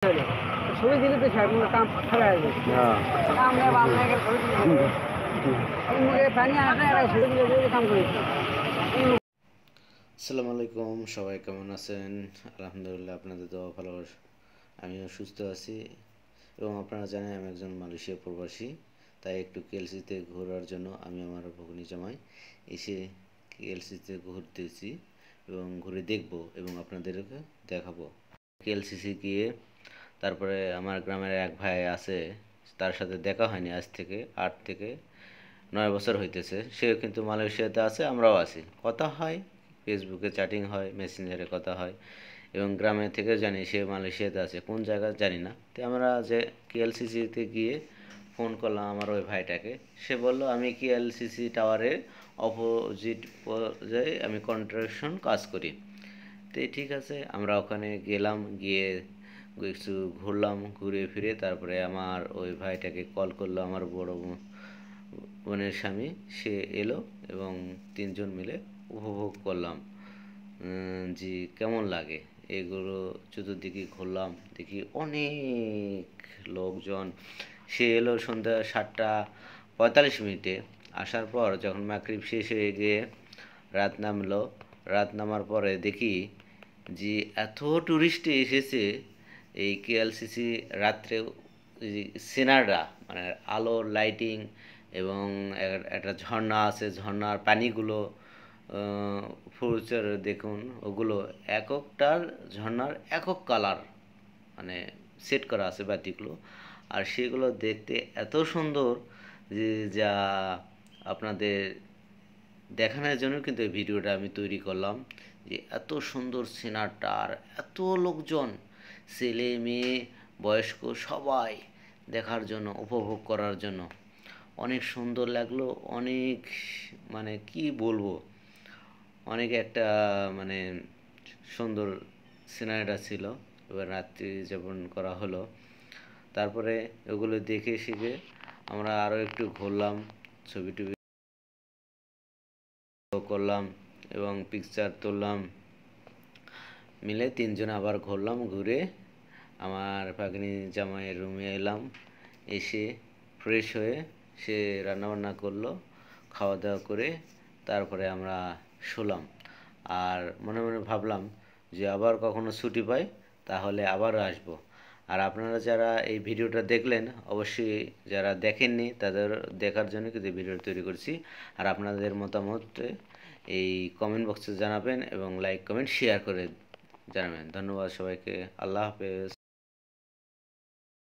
ছবি দিলে তো কাম ফেলা যাবে আমরা বাংলাকে ছবি দিলে মুখে পানি আসে আর ছবি দিলে কাম করি। আসসালামু আলাইকুম, সবাই কেমন আছেন? আলহামদুলিল্লাহ, আপনাদের দোয়া ভালোবাসা আমিও সুস্থ আছি। এবং আপনারা জানেন আমি একজন মালয়েশিয়া প্রবাসী, তাই একটু কেএলসিতে ঘোরার জন্য আমি আমার ভগ্নী জামাই এসে কেএলসিতে ঘুরতেছি এবং ঘুরে দেখব এবং আপনাদেরকে দেখাবো। কেএলসিসি গিয়ে তারপরে আমার গ্রামের এক ভাই আছে, তার সাথে দেখা হয়নি আজ থেকে 8 থেকে 9 বছর হইতেছে। সেও কিন্তু মালয়েশিয়াতে আছে, আমরাও আছি, কথা হয়, ফেসবুকে চ্যাটিং হয়, মেসেঞ্জারে কথা হয় এবং গ্রামে থেকে জানি সে মালয়েশিয়াতে আছে, কোন জায়গা জানি না। তো আমরা যে কেএলসিসিতে গিয়ে ফোন করলাম আমার ওই ভাইটাকে, সে বলল আমি কেএলসিসি টাওয়ারের অপোজিট পর্যায়ে আমি কন্ট্রাকশন কাজ করি। তো ঠিক আছে, আমরা ওখানে গেলাম, গিয়ে একটু ঘুরলাম, ঘুরে ফিরে তারপরে আমার ওই ভাইটাকে কল করলো আমার বড় বোনের স্বামী, সে এলো এবং তিনজন মিলে উপভোগ করলাম যে কেমন লাগে এগুলো। চতুর্দিকে ঘুরলাম, দেখি অনেক লোকজন। সে এলো সন্ধ্যা 7টা 45 মিনিটে। আসার পর যখন মাগরিব শেষ হয়ে গিয়ে রাত নামলো, রাত নামার পরে দেখি যে এত টুরিস্ট এসেছে এই কেএলসিসি রাত্রে। সিনাররা মানে আলো লাইটিং এবং একটা ঝর্ণা আছে, ঝর্ণার পানিগুলো ফিউচার দেখুন, ওগুলো এককটার ঝর্ণার একক কালার মানে সেট করা আছে বাতিগুলো, আর সেগুলো দেখতে এত সুন্দর যে যা আপনাদের দেখানোর জন্য কিন্তু এই ভিডিওটা আমি তৈরি করলাম। যে এত সুন্দর সিনারটা আর এত লোকজন, ছেলে মেয়ে বয়স্ক সবাই দেখার জন্য, উপভোগ করার জন্য অনেক সুন্দর লাগলো। অনেক মানে কি বলবো, অনেক একটা মানে সুন্দর সিনারিটা ছিল। এবার রাত্রি যাপন করা হলো, তারপরে ওগুলো দেখে শিখে আমরা আরও একটু ঘুরলাম, ছবি টবি করলাম এবং পিকচার তুললাম। মিলে তিনজন আবার ঘুরলাম, ঘুরে আমার ভাগ্নি জামাইয়ের রুমে এলাম। এসে ফ্রেশ হয়ে সে রান্নাবান্না করলো, খাওয়া দাওয়া করে তারপরে আমরা শুলাম। আর মনে মনে ভাবলাম যে আবার কখনো ছুটি পাই তাহলে আবার আসবো। আর আপনারা যারা এই ভিডিওটা দেখলেন, অবশ্যই যারা দেখেননি তাদের দেখার জন্য কিন্তু ভিডিওটা তৈরি করছি। আর আপনাদের মতামত এই কমেন্ট বক্সে জানাবেন এবং লাইক কমেন্ট শেয়ার করে জানাবেন। ধন্যবাদ সবাইকে, আল্লাহ হাফেজ।